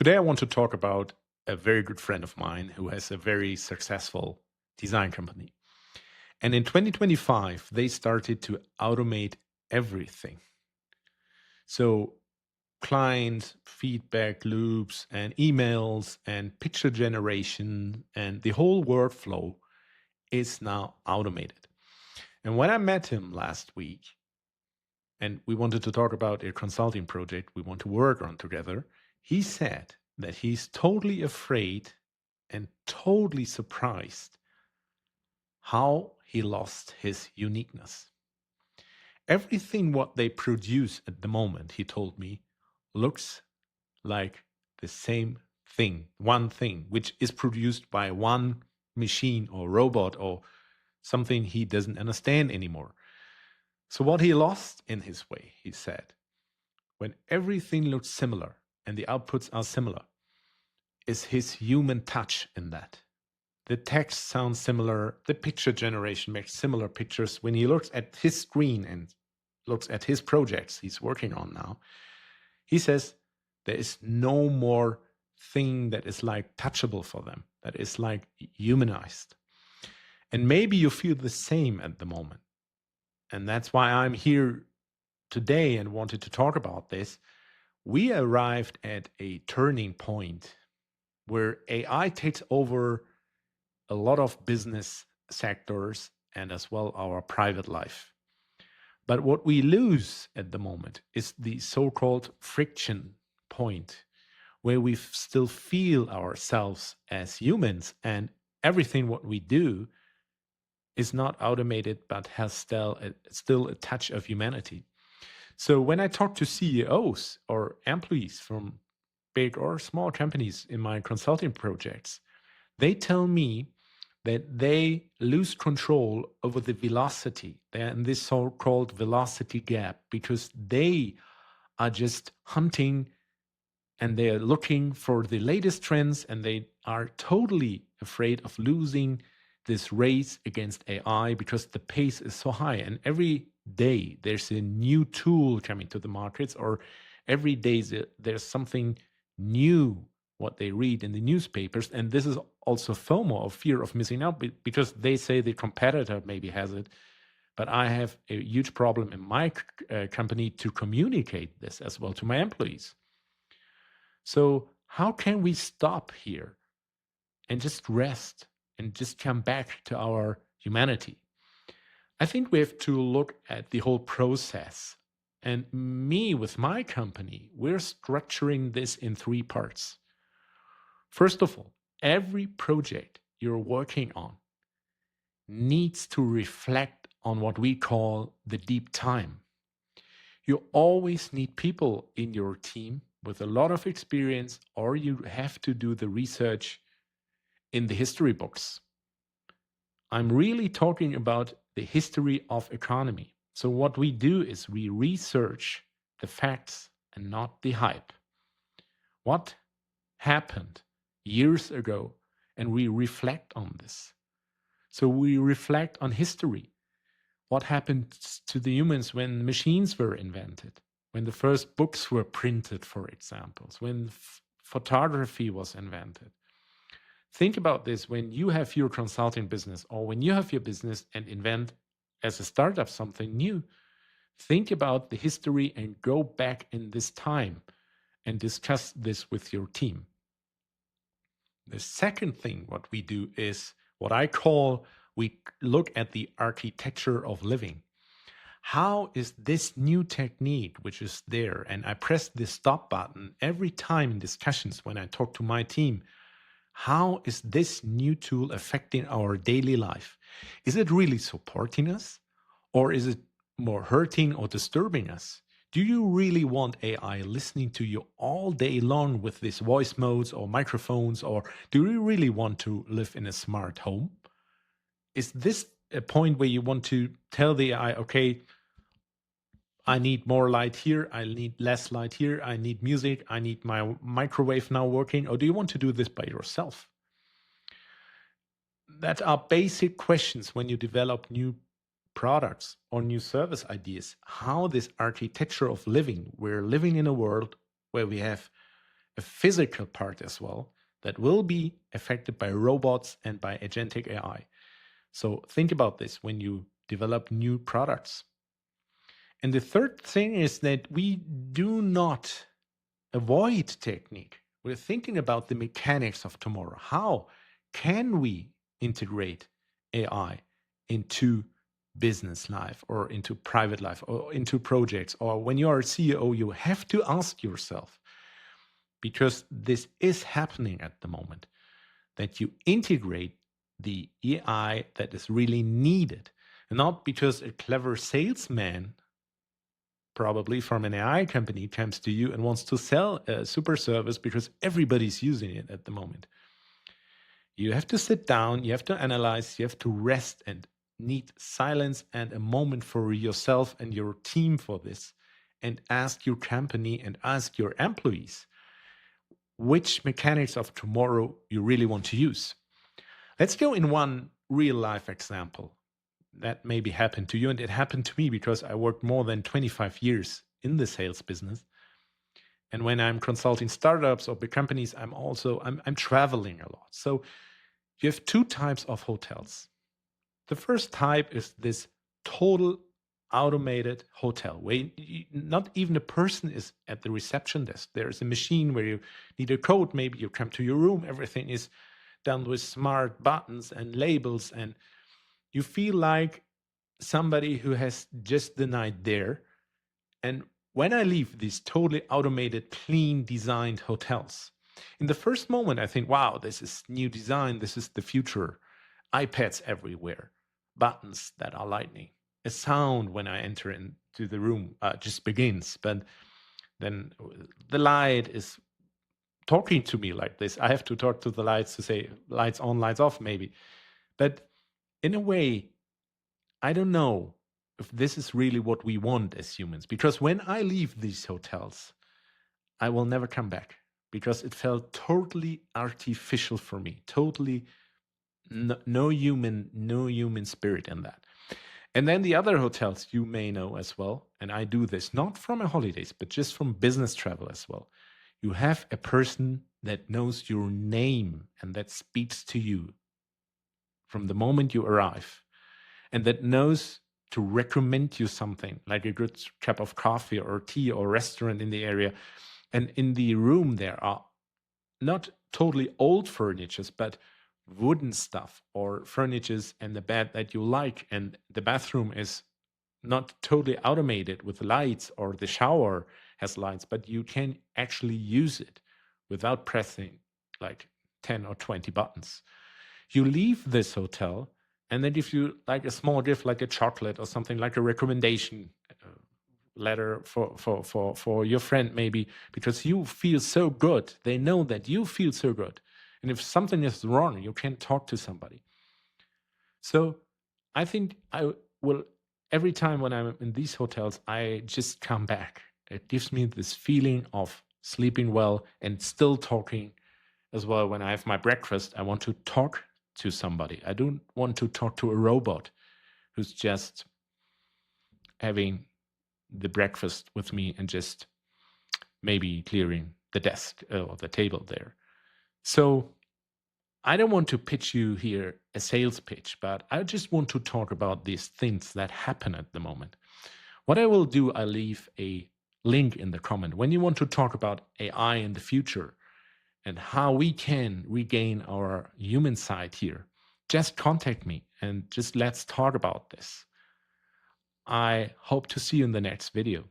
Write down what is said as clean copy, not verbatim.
Today, I want to talk about a very good friend of mine who has a very successful design company. And in 2025, they started to automate everything. So, client feedback loops and emails and picture generation and the whole workflow is now automated. And when I met him last week, and we wanted to talk about a consulting project we want to work on together, he said that he's totally afraid and totally surprised how he lost his uniqueness. Everything what they produce at the moment, he told me, looks like the same thing, one thing, which is produced by one machine or robot or something he doesn't understand anymore. So, what he lost in his way, he said, when everything looks similar and the outputs are similar, is his human touch in that. The text sounds similar, the picture generation makes similar pictures. When he looks at his screen and looks at his projects he's working on now, he says there is no more thing that is like touchable for them, that is like humanized. And maybe you feel the same at the moment. And that's why I'm here today and wanted to talk about this. We arrived at a turning point where AI takes over a lot of business sectors and as well our private life. But what we lose at the moment is the so called friction point where we still feel ourselves as humans and everything what we do is not automated but has still a touch of humanity. So when I talk to CEOs or employees from big or small companies in my consulting projects, they tell me that they lose control over the velocity. They're in this so-called velocity gap because they are just hunting and they're looking for the latest trends and they are totally afraid of losing this race against AI because the pace is so high. And every day there's a new tool coming to the markets, or every day there's something new what they read in the newspapers. And this is also FOMO, or fear of missing out, because they say the competitor maybe has it. But I have a huge problem in my company to communicate this as well to my employees. So, how can we stop here and just rest and just come back to our humanity? I think we have to look at the whole process. And me, with my company, we're structuring this in three parts. First of all, every project you're working on needs to reflect on what we call the deep time. You always need people in your team with a lot of experience, or you have to do the research in the history books. I'm really talking about the history of economy. So what we do is we research the facts and not the hype. What happened years ago, and we reflect on this. So we reflect on history. What happened to the humans when machines were invented, when the first books were printed, for example, when photography was invented. Think about this when you have your consulting business or when you have your business and invent as a startup something new. Think about the history and go back in this time and discuss this with your team. The second thing what we do is what I call we look at the architecture of living. How is this new technique which is there? And I press the stop button every time in discussions when I talk to my team. How is this new tool affecting our daily life? Is it really supporting us? Or is it more hurting or disturbing us? Do you really want AI listening to you all day long with these voice modes or microphones? Or do you really want to live in a smart home? Is this a point where you want to tell the AI, okay, I need more light here, I need less light here, I need music, I need my microwave now working, or do you want to do this by yourself? That are basic questions when you develop new products or new service ideas. How this architecture of living, we're living in a world where we have a physical part as well that will be affected by robots and by agentic AI. So think about this when you develop new products. And the third thing is that we do not avoid technique. We're thinking about the mechanics of tomorrow. How can we integrate AI into business life or into private life or into projects? Or when you are a CEO, you have to ask yourself, because this is happening at the moment, that you integrate the AI that is really needed, not because a clever salesman probably from an AI company comes to you and wants to sell a super service because everybody's using it at the moment. You have to sit down, you have to analyze, you have to rest and need silence and a moment for yourself and your team for this, and ask your company and ask your employees which mechanics of tomorrow you really want to use. Let's go in one real life example that maybe happened to you, and it happened to me because I worked more than 25 years in the sales business. And when I'm consulting startups or big companies, I'm traveling a lot. So you have two types of hotels. The first type is this total automated hotel where not even a person is at the reception desk. There's a machine where you need a code, maybe you come to your room, everything is done with smart buttons and labels, and you feel like somebody who has just the night there. And when I leave these totally automated, clean designed hotels, in the first moment, I think, wow, this is new design. This is the future. iPads everywhere, buttons that are lightning. A sound when I enter into the room just begins. But then the light is talking to me like this. I have to talk to the lights to say lights on, lights off, maybe. But in a way, I don't know if this is really what we want as humans, because when I leave these hotels, I will never come back because it felt totally artificial for me, totally no human spirit in that. And then the other hotels you may know as well, and I do this not from a holidays, but just from business travel as well. You have a person that knows your name and that speaks to you from the moment you arrive, and that knows to recommend you something like a good cup of coffee or tea or restaurant in the area. And in the room, there are not totally old furnitures, but wooden stuff or furnitures and the bed that you like. And the bathroom is not totally automated with lights, or the shower has lights, but you can actually use it without pressing like 10 or 20 buttons. You leave this hotel, and then if you like a small gift like a chocolate or something, like a recommendation letter for your friend, maybe because you feel so good, they know that you feel so good, and if something is wrong, you can talk to somebody. So I think I will, every time when I'm in these hotels, I just come back. It gives me this feeling of sleeping well and still talking as well. When I have my breakfast, I want to talk to somebody. I don't want to talk to a robot who's just having the breakfast with me and just maybe clearing the desk or the table there. So I don't want to pitch you here a sales pitch, but I just want to talk about these things that happen at the moment. What I will do, I'll leave a link in the comment. When you want to talk about AI in the future and how we can regain our human side here, just contact me and just let's talk about this. I hope to see you in the next video.